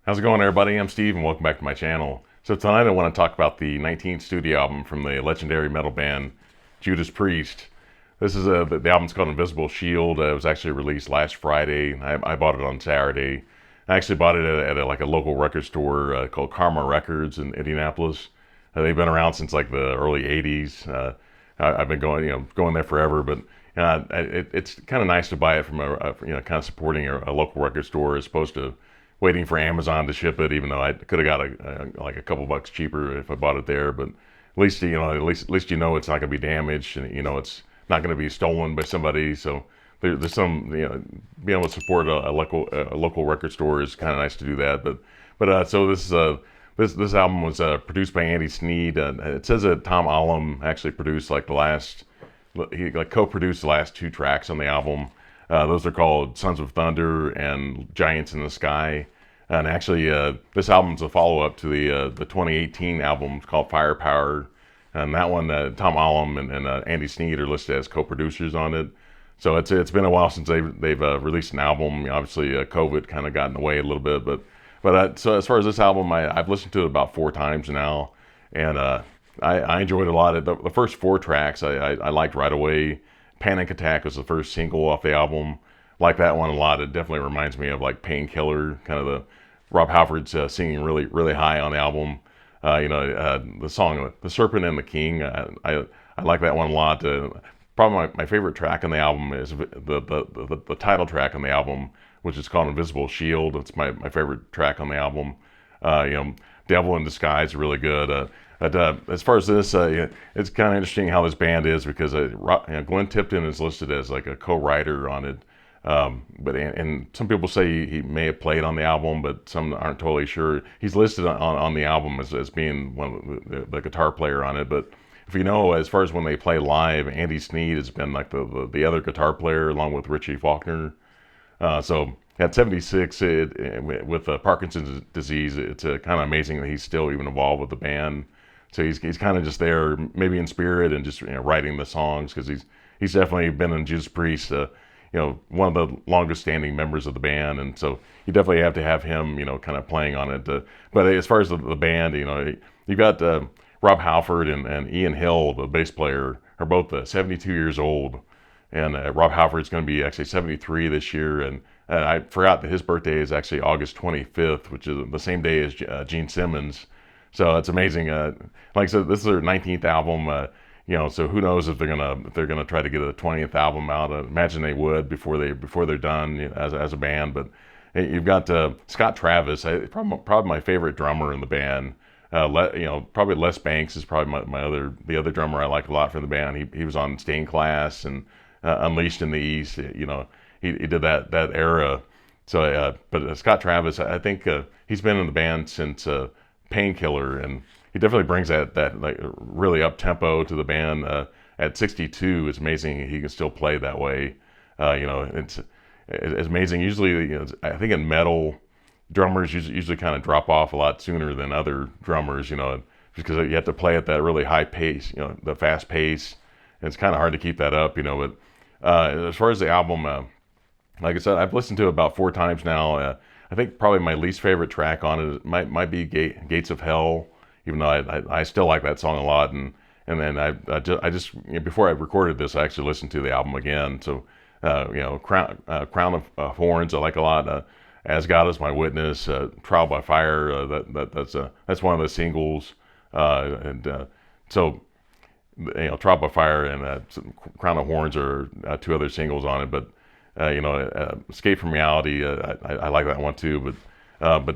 How's it going, everybody? I'm Steve, and welcome back to my channel. So tonight I want to talk about the 19th studio album from the legendary metal band Judas Priest. This is the album's called Invincible. It was actually released last Friday. I bought it on Saturday. I actually bought it at like a local record store called Karma Records in Indianapolis. They've been around since like the early '80s. I've been going there forever, but it's kind of nice to buy it from kind of supporting a local record store as opposed to waiting for Amazon to ship it. Even though I could have got like a couple bucks cheaper if I bought it there, but at least at least it's not going to be damaged, and it's not going to be stolen by somebody. So there's some being able to support a local record store is kind of nice to do that. But so this album was produced by Andy Sneed. It says that Tom Allom actually produced he co-produced the last two tracks on the album. Those are called Sons of Thunder and Giants in the Sky. And actually, this album's a follow-up to the 2018 album called Firepower. And that one, Tom Allom and Andy Sneed are listed as co-producers on it. So it's been a while since they've released an album. Obviously, COVID kind of got in the way a little bit, but so as far as this album, I've listened to it about 4 times now, and I enjoyed it a lot. The first 4 tracks I liked right away. Panic Attack was the first single off the album. Like that one a lot. It definitely reminds me of like Painkiller, kind of the Rob Halford's singing really high on the album. The song "The Serpent and the King." I like that one a lot. Probably my favorite track on the album is the title track on the album, which is called "Invisible Shield." It's my favorite track on the album. "Devil in Disguise" is really good. As far as this, it's kind of interesting how this band is because Glenn Tipton is listed as like a co-writer on it. And some people say he may have played on the album, but some aren't totally sure. He's listed on the album as being one of the guitar player on it. But if you know, as far as when they play live, Andy Sneed has been like the other guitar player along with Richie Faulkner. So at 76, with Parkinson's disease, it's kind of amazing that he's still even involved with the band. So he's kind of just there, maybe in spirit, and just writing the songs, because he's definitely been in Judas Priest, one of the longest standing members of the band, and so you definitely have to have him, kind of playing on it. But as far as the band, you got Rob Halford and Ian Hill, the bass player, are both 72 years old, and Rob Halford's going to be actually 73 this year, and I forgot that his birthday is actually August 25th, which is the same day as Gene Simmons. So it's amazing. Like I said, this is their 19th album. So who knows if they're gonna try to get a 20th album out? I imagine they would before they're done as a band. But you've got Scott Travis, probably my favorite drummer in the band. Probably Les Banks is probably the other drummer I like a lot for the band. He was on Stained Class and Unleashed in the East. He did that era. So, but Scott Travis, I think he's been in the band since Painkiller, and he definitely brings that like really up tempo to the band. At 62, it's amazing he can still play that way. It's amazing. Usually, I think in metal, drummers usually kind of drop off a lot sooner than other drummers. Because you have to play at that really high pace. The fast pace, and it's kind of hard to keep that up. But as far as the album, like I said, I've listened to it about 4 times now. I think probably my least favorite track on it might be Gates of Hell, even though I still like that song a lot. And then I just before I recorded this, I actually listened to the album again. So Crown of Horns I like a lot. As God Is My Witness, Trial by Fire, that's one of the singles. So Trial by Fire and Crown of Horns are 2 other singles on it, but. Escape from Reality, I like that one too. But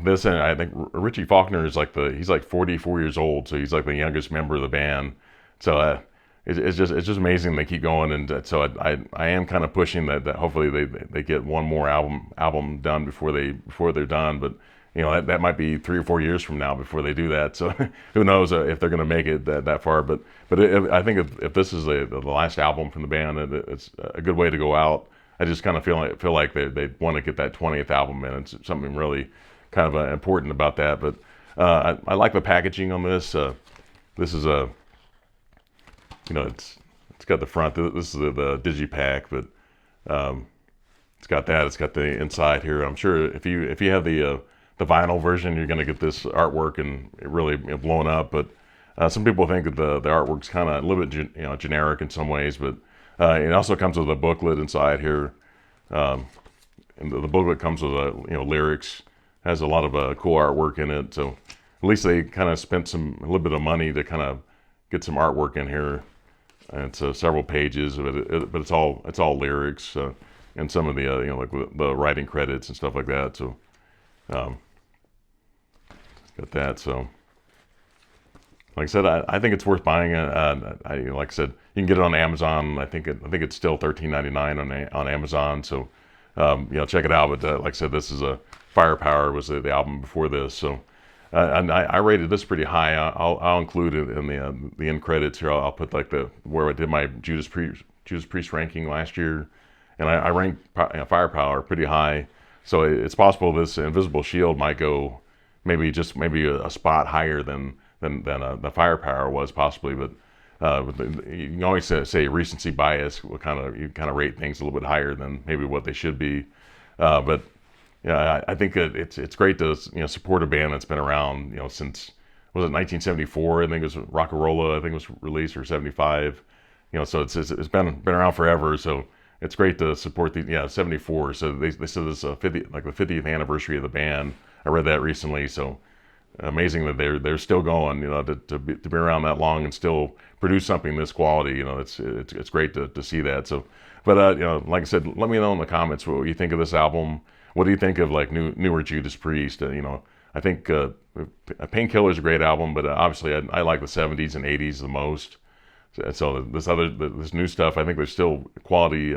this, and I think Richie Faulkner is he's like 44 years old, so he's like the youngest member of the band. So it's just amazing they keep going, and so I am kind of pushing that hopefully they get one more album done before they're done. But that might be 3 or 4 years from now before they do that. So who knows if they're going to make it that far. But I think if this is the last album from the band, it's a good way to go out. I just kind of feel like they want to get that 20th album in. It's something really kind of important about that. But I like the packaging on this. This is it's got the front. This is the digipack, but it's got that. It's got the inside here. I'm sure if you have the the vinyl version, you're going to get this artwork and it really blown up. But some people think that the artwork's kind of a little bit generic in some ways. But it also comes with a booklet inside here, and the booklet comes with lyrics. Has a lot of cool artwork in it. So at least they kind of spent a little bit of money to kind of get some artwork in here. And it's several pages, but it's all lyrics and some of the like the writing credits and stuff like that. So got that. So like I said, I think it's worth buying. Like I said, you can get it on Amazon. I think it's still $13.99 on Amazon. So check it out. But like I said, this is Firepower was the album before this. So. And I rated this pretty high. I'll include it in the end credits here. I'll put like where I did my Judas Priest ranking last year, and I ranked Firepower pretty high. So it's possible this Invisible Shield might go maybe a spot higher than the Firepower was possibly. But you can always say recency bias will you kind of rate things a little bit higher than maybe what they should be. But yeah, I think it's great to support a band that's been around since, was it 1974? I think it was Rock-a-Rolla. I think it was released, or 75. So it's been around forever. So it's great to support 74. So they said this 50, like the 50th anniversary of the band. I read that recently. So amazing that they're still going. To be around that long and still produce something this quality. It's great to see that. So, but like I said, let me know in the comments what you think of this album. What do you think of like newer Judas Priest? I think Painkiller is a great album, but obviously I like the 70s and 80s the most. So this new stuff, I think there's still quality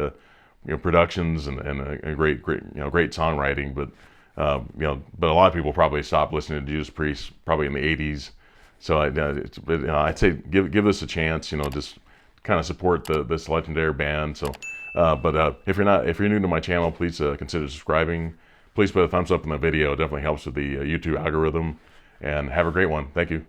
productions and a great songwriting, but but a lot of people probably stopped listening to Judas Priest probably in the 80s. So I'd say give this a chance. Just kind of support this legendary band. So. But if you're new to my channel, please consider subscribing. Please put a thumbs up on the video. It definitely helps with the YouTube algorithm. And have a great one. Thank you.